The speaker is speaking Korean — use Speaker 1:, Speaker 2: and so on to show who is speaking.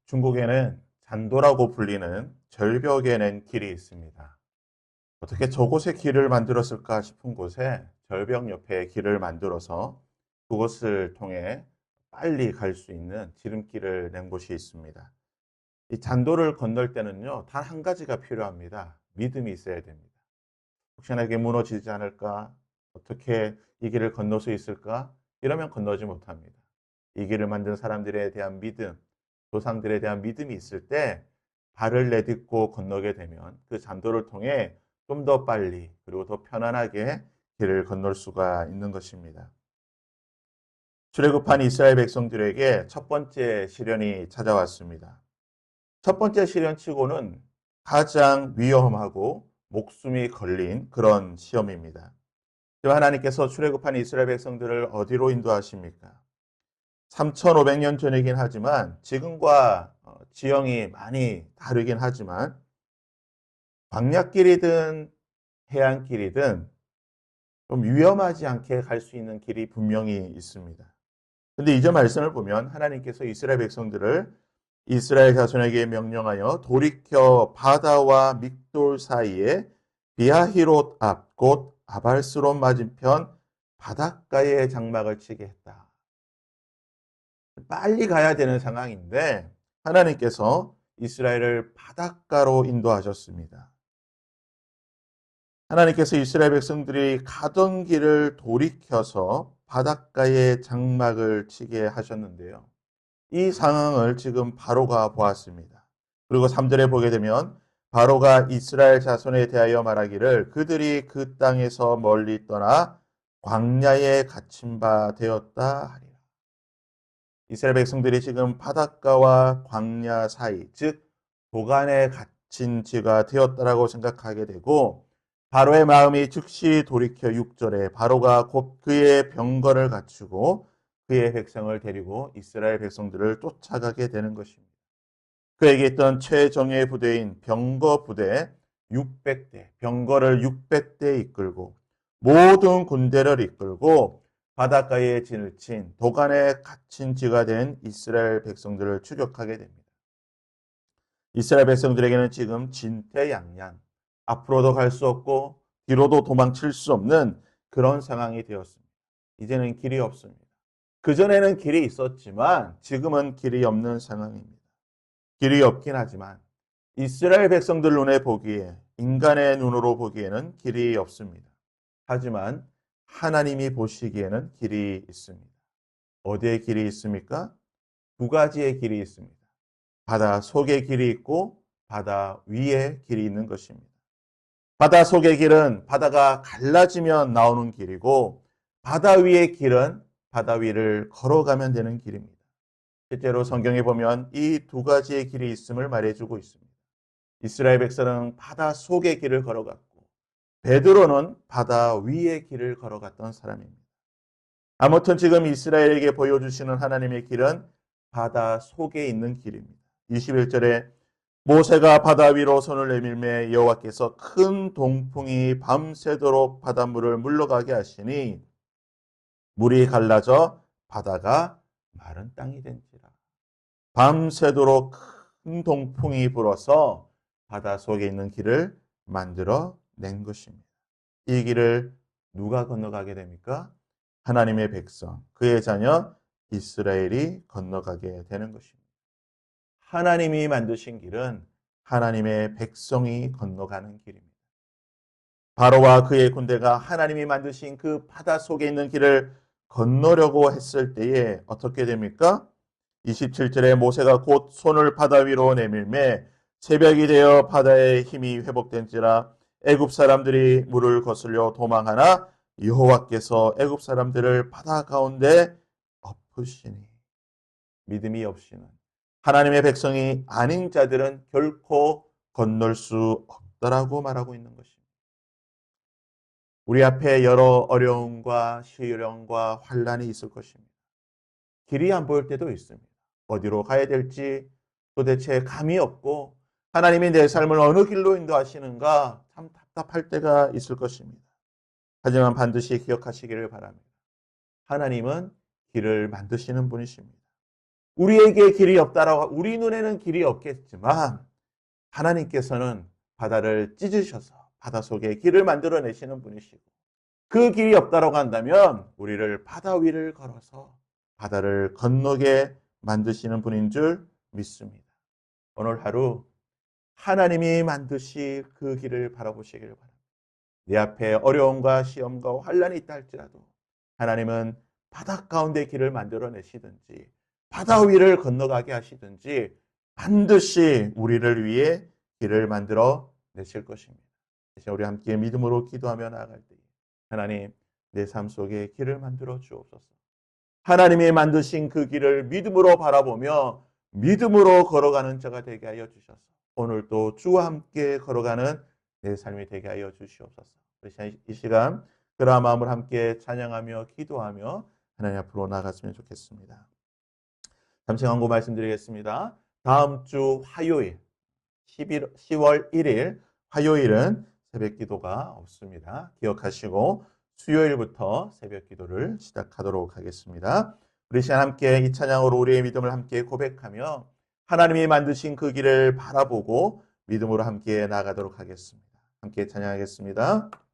Speaker 1: 중국에는 잔도라고 불리는 절벽에 낸 길이 있습니다. 어떻게 저곳에 길을 만들었을까 싶은 곳에 절벽 옆에 길을 만들어서 그곳을 통해 빨리 갈 수 있는 지름길을 낸 곳이 있습니다. 이 잔도를 건널 때는요, 단 한 가지가 필요합니다. 믿음이 있어야 됩니다. 혹시나 이게 무너지지 않을까? 어떻게 이 길을 건널 수 있을까? 이러면 건너지 못합니다. 이 길을 만든 사람들에 대한 믿음, 조상들에 대한 믿음이 있을 때 발을 내딛고 건너게 되면 그 잔도를 통해 좀 더 빨리 그리고 더 편안하게 길을 건널 수가 있는 것입니다. 출애굽한 이스라엘 백성들에게 첫 번째 시련이 찾아왔습니다. 첫 번째 시련치고는 가장 위험하고 목숨이 걸린 그런 시험입니다. 하나님께서 출애굽한 이스라엘 백성들을 어디로 인도하십니까? 3,500년 전이긴 하지만 지금과 지형이 많이 다르긴 하지만 광야길이든 해안길이든 좀 위험하지 않게 갈 수 있는 길이 분명히 있습니다. 근데 이제 말씀을 보면 하나님께서 이스라엘 백성들을 이스라엘 자손에게 명령하여 돌이켜 바다와 믹돌 사이에 비아히롯 앞 곧 아발스론 맞은편 바닷가에 장막을 치게 했다. 빨리 가야 되는 상황인데 하나님께서 이스라엘을 바닷가로 인도하셨습니다. 하나님께서 이스라엘 백성들이 가던 길을 돌이켜서 바닷가에 장막을 치게 하셨는데요. 이 상황을 지금 바로가 보았습니다. 그리고 3절에 보게 되면 바로가 이스라엘 자손에 대하여 말하기를 그들이 그 땅에서 멀리 떠나 광야에 갇힌 바 되었다 하리라. 이스라엘 백성들이 지금 바닷가와 광야 사이, 즉 도간에 갇힌 지가 되었다라고 생각하게 되고 바로의 마음이 즉시 돌이켜 6절에 바로가 곧 그의 병거를 갖추고 그의 백성을 데리고 이스라엘 백성들을 쫓아가게 되는 것입니다. 그에게 있던 최정예 부대인 병거 부대 600대, 병거를 600대 이끌고 모든 군대를 이끌고 바닷가에 진을 친 도간에 갇힌 지가 된 이스라엘 백성들을 추격하게 됩니다. 이스라엘 백성들에게는 지금 진퇴양양, 앞으로도 갈 수 없고 뒤로도 도망칠 수 없는 그런 상황이 되었습니다. 이제는 길이 없습니다. 그전에는 길이 있었지만 지금은 길이 없는 상황입니다. 길이 없긴 하지만 이스라엘 백성들 눈에 보기에 인간의 눈으로 보기에는 길이 없습니다. 하지만 하나님이 보시기에는 길이 있습니다. 어디에 길이 있습니까? 두 가지의 길이 있습니다. 바다 속에 길이 있고 바다 위에 길이 있는 것입니다. 바다 속의 길은 바다가 갈라지면 나오는 길이고 바다 위의 길은 바다 위를 걸어가면 되는 길입니다. 실제로 성경에 보면 이 두 가지의 길이 있음을 말해주고 있습니다. 이스라엘 백성은 바다 속의 길을 걸어갔고 베드로는 바다 위의 길을 걸어갔던 사람입니다. 아무튼 지금 이스라엘에게 보여주시는 하나님의 길은 바다 속에 있는 길입니다. 21절에 모세가 바다 위로 손을 내밀매 여호와께서 큰 동풍이 밤새도록 바닷물을 물러가게 하시니 물이 갈라져 바다가 마른 땅이 된지라. 밤새도록 큰 동풍이 불어서 바다 속에 있는 길을 만들어 낸 것입니다. 이 길을 누가 건너가게 됩니까? 하나님의 백성, 그의 자녀 이스라엘이 건너가게 되는 것입니다. 하나님이 만드신 길은 하나님의 백성이 건너가는 길입니다. 바로와 그의 군대가 하나님이 만드신 그 바다 속에 있는 길을 건너려고 했을 때에 어떻게 됩니까? 27절에 모세가 곧 손을 바다 위로 내밀매 새벽이 되어 바다의 힘이 회복된지라 애굽 사람들이 물을 거슬려 도망하나 여호와께서 애굽 사람들을 바다 가운데 엎으시니 믿음이 없이는 하나님의 백성이 아닌 자들은 결코 건널 수 없다라고 말하고 있는 것입니다. 우리 앞에 여러 어려움과 시련과 환란이 있을 것입니다. 길이 안 보일 때도 있습니다. 어디로 가야 될지 도대체 감이 없고 하나님이 내 삶을 어느 길로 인도하시는가 참 답답할 때가 있을 것입니다. 하지만 반드시 기억하시기를 바랍니다. 하나님은 길을 만드시는 분이십니다. 우리에게 길이 없다라고, 우리 눈에는 길이 없겠지만 하나님께서는 바다를 찢으셔서 바다 속에 길을 만들어내시는 분이시고, 그 길이 없다라고 한다면 우리를 바다 위를 걸어서 바다를 건너게 만드시는 분인 줄 믿습니다. 오늘 하루 하나님이 만드실 그 길을 바라보시길 바랍니다. 내 앞에 어려움과 시험과 환난이 있다 할지라도 하나님은 바다 가운데 길을 만들어내시든지 바다 위를 건너가게 하시든지 반드시 우리를 위해 길을 만들어 내실 것입니다. 이제 우리 함께 믿음으로 기도하며 나아갈 때 하나님, 내 삶 속에 길을 만들어 주옵소서. 하나님이 만드신 그 길을 믿음으로 바라보며 믿음으로 걸어가는 자가 되게 하여 주셔서 오늘도 주와 함께 걸어가는 내 삶이 되게 하여 주시옵소서. 이 시간 그러한 마음을 함께 찬양하며 기도하며 하나님 앞으로 나아갔으면 좋겠습니다. 잠시 광고 말씀드리겠습니다. 다음 주 화요일 10월 1일 화요일은 새벽 기도가 없습니다. 기억하시고 수요일부터 새벽 기도를 시작하도록 하겠습니다. 우리 시간 함께 이 찬양으로 우리의 믿음을 함께 고백하며 하나님이 만드신 그 길을 바라보고 믿음으로 함께 나아가도록 하겠습니다. 함께 찬양하겠습니다.